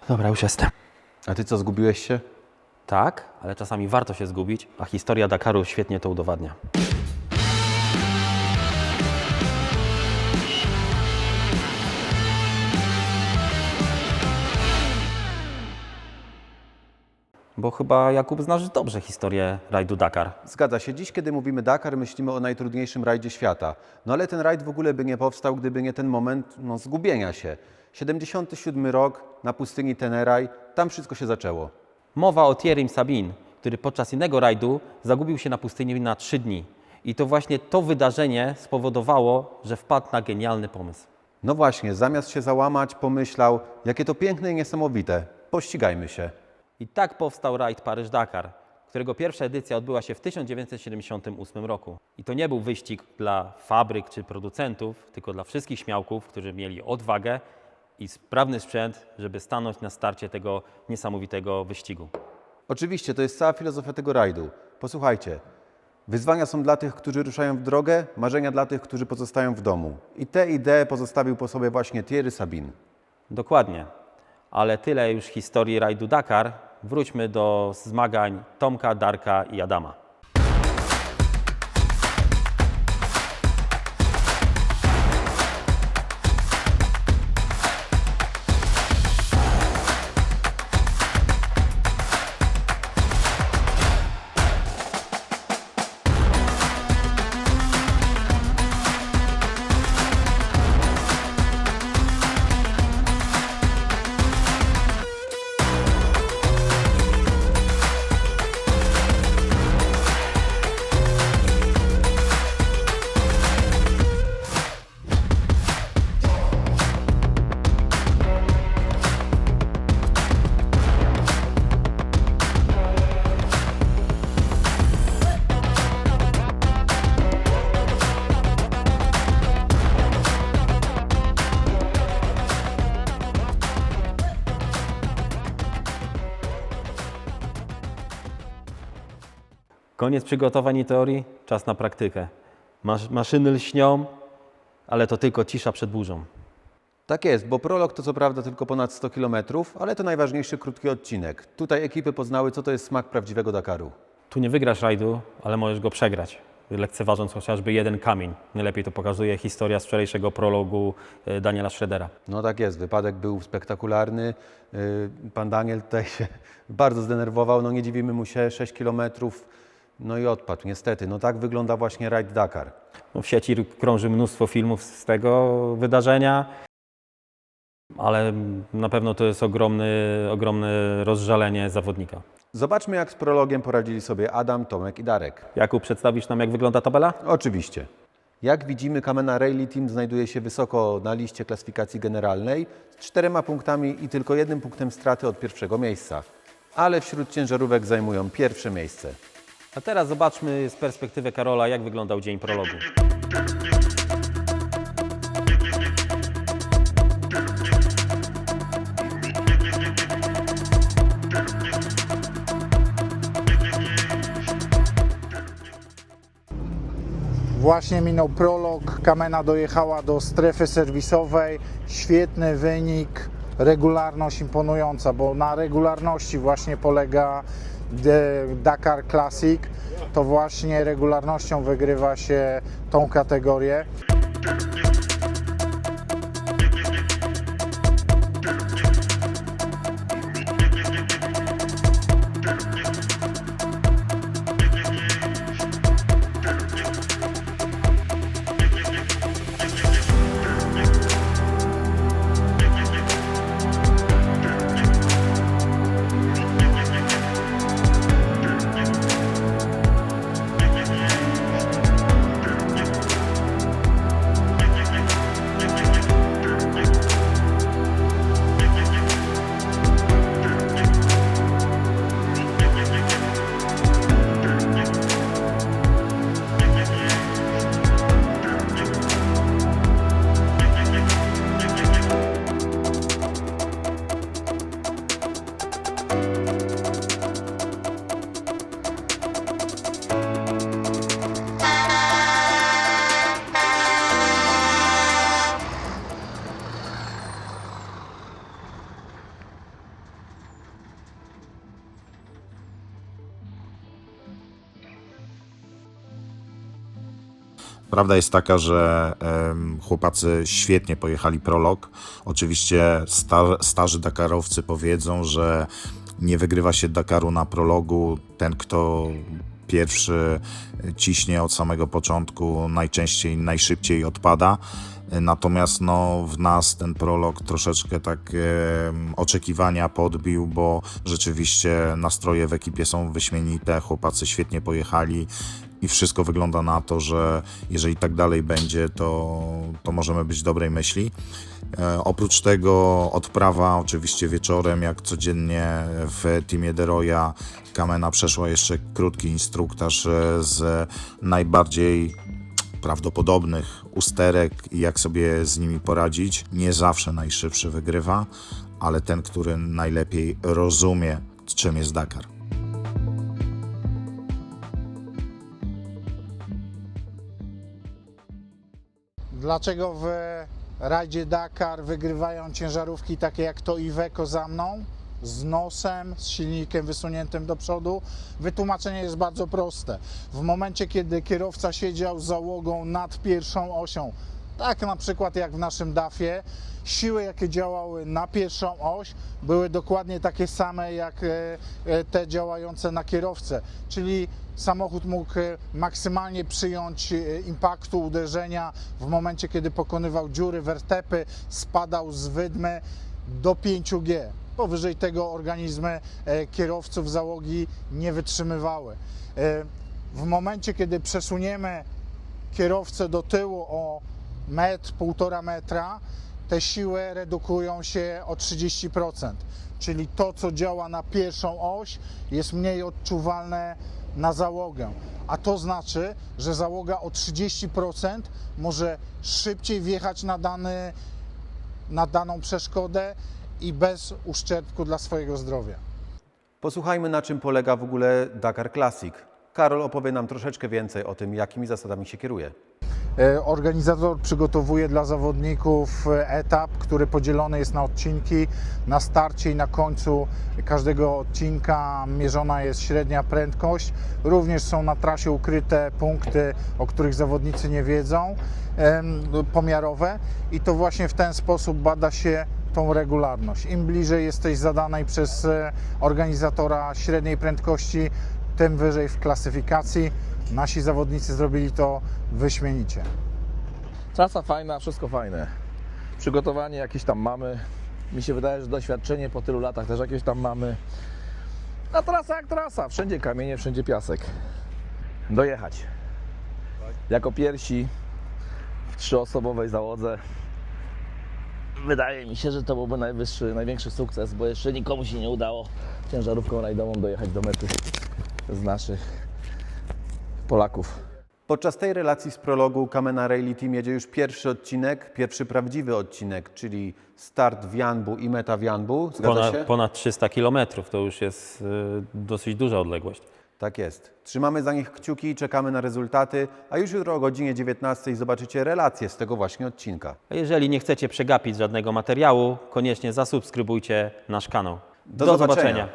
Dobra, już jestem. A ty co, zgubiłeś się? Tak, ale czasami warto się zgubić, a historia Dakaru świetnie to udowadnia. Bo chyba, Jakub, znasz dobrze historię rajdu Dakar. Zgadza się. Dziś, kiedy mówimy Dakar, myślimy o najtrudniejszym rajdzie świata. No ale ten rajd w ogóle by nie powstał, gdyby nie ten moment zgubienia się. 77 rok na pustyni Teneraj, tam wszystko się zaczęło. Mowa o Thierrym Sabine, który podczas innego rajdu zagubił się na pustyni na 3 dni. I to właśnie to wydarzenie spowodowało, że wpadł na genialny pomysł. No właśnie, zamiast się załamać, pomyślał, jakie to piękne i niesamowite. Pościgajmy się. I tak powstał rajd Paryż-Dakar, którego pierwsza edycja odbyła się w 1978 roku. I to nie był wyścig dla fabryk czy producentów, tylko dla wszystkich śmiałków, którzy mieli odwagę i sprawny sprzęt, żeby stanąć na starcie tego niesamowitego wyścigu. Oczywiście, to jest cała filozofia tego rajdu. Posłuchajcie, wyzwania są dla tych, którzy ruszają w drogę, marzenia dla tych, którzy pozostają w domu. I tę ideę pozostawił po sobie właśnie Thierry Sabine. Dokładnie. Ale tyle już historii rajdu Dakar. Wróćmy do zmagań Tomka, Darka i Adama. Koniec przygotowań i teorii, czas na praktykę. Maszyny lśnią, ale to tylko cisza przed burzą. Tak jest, bo prolog to co prawda tylko ponad 100 km, ale to najważniejszy krótki odcinek. Tutaj ekipy poznały, co to jest smak prawdziwego Dakaru. Tu nie wygrasz rajdu, ale możesz go przegrać, lekceważąc chociażby jeden kamień. Najlepiej to pokazuje historia z wczorajszego prologu Daniela Schroedera. No tak jest, wypadek był spektakularny. Pan Daniel tutaj się bardzo zdenerwował, no nie dziwimy mu się, 6 km, no i odpadł niestety. No tak wygląda właśnie rajd Dakar. No, w sieci krąży mnóstwo filmów z tego wydarzenia, ale na pewno to jest ogromne rozżalenie zawodnika. Zobaczmy, jak z prologiem poradzili sobie Adam, Tomek i Darek. Jakub, przedstawisz nam, jak wygląda tabela? Oczywiście. Jak widzimy, Kamena Rally Team znajduje się wysoko na liście klasyfikacji generalnej z 4 punktami i tylko 1 punktem straty od pierwszego miejsca. Ale wśród ciężarówek zajmują pierwsze miejsce. A teraz zobaczmy z perspektywy Karola, jak wyglądał dzień prologu. Właśnie minął prolog, Kamena dojechała do strefy serwisowej, świetny wynik, regularność imponująca, bo na regularności właśnie polega Dakar Classic, to właśnie regularnością wygrywa się tą kategorię. Prawda jest taka, że chłopacy świetnie pojechali prolog. Oczywiście starzy Dakarowcy powiedzą, że nie wygrywa się Dakaru na prologu. Ten, kto pierwszy ciśnie od samego początku, najczęściej, najszybciej odpada. Natomiast w nas ten prolog troszeczkę tak oczekiwania podbił, bo rzeczywiście nastroje w ekipie są wyśmienite, chłopacy świetnie pojechali i wszystko wygląda na to, że jeżeli tak dalej będzie, to możemy być dobrej myśli. Oprócz tego odprawa oczywiście wieczorem, jak codziennie w teamie Deroya, Kamena przeszła jeszcze krótki instruktaż z najbardziej prawdopodobnych usterek i jak sobie z nimi poradzić. Nie zawsze najszybszy wygrywa, ale ten, który najlepiej rozumie, czym jest Dakar. Dlaczego w rajdzie Dakar wygrywają ciężarówki takie jak to Iveco za mną? Z nosem, z silnikiem wysuniętym do przodu. Wytłumaczenie jest bardzo proste. W momencie, kiedy kierowca siedział z załogą nad pierwszą osią, tak na przykład jak w naszym DAF-ie, siły, jakie działały na pierwszą oś, były dokładnie takie same jak te działające na kierowcę. Czyli samochód mógł maksymalnie przyjąć impaktu, uderzenia w momencie, kiedy pokonywał dziury, wertepy, spadał z wydmy do 5G. Powyżej tego organizmy kierowców załogi nie wytrzymywały. W momencie, kiedy przesuniemy kierowcę do tyłu o metr, 1,5 metra, te siły redukują się o 30%. Czyli to, co działa na pierwszą oś, jest mniej odczuwalne na załogę. A to znaczy, że załoga o 30% może szybciej wjechać na daną przeszkodę i bez uszczerbku dla swojego zdrowia. Posłuchajmy, na czym polega w ogóle Dakar Classic. Karol opowie nam troszeczkę więcej o tym, jakimi zasadami się kieruje. Organizator przygotowuje dla zawodników etap, który podzielony jest na odcinki. Na starcie i na końcu każdego odcinka mierzona jest średnia prędkość. Również są na trasie ukryte punkty, o których zawodnicy nie wiedzą, pomiarowe, i to właśnie w ten sposób bada się tą regularność. Im bliżej jesteś zadanej przez organizatora średniej prędkości, tym wyżej w klasyfikacji. Nasi zawodnicy zrobili to wyśmienicie. Trasa fajna, wszystko fajne. Przygotowanie jakieś tam mamy. Mi się wydaje, że doświadczenie po tylu latach też jakieś tam mamy. A trasa jak trasa. Wszędzie kamienie, wszędzie piasek. Dojechać. Jako pierwsi w 3-osobowej załodze. Wydaje mi się, że to byłby największy sukces, bo jeszcze nikomu się nie udało ciężarówką rajdową dojechać do mety z naszych Polaków. Podczas tej relacji z prologu Kamena Rally Team jedzie już pierwszy odcinek, pierwszy prawdziwy odcinek, czyli start w Janbu i meta w Janbu. Zgadza się? Ponad 300 km to już jest dosyć duża odległość. Tak jest. Trzymamy za nich kciuki i czekamy na rezultaty, a już jutro o godzinie 19 zobaczycie relację z tego właśnie odcinka. A jeżeli nie chcecie przegapić żadnego materiału, koniecznie zasubskrybujcie nasz kanał. Do zobaczenia.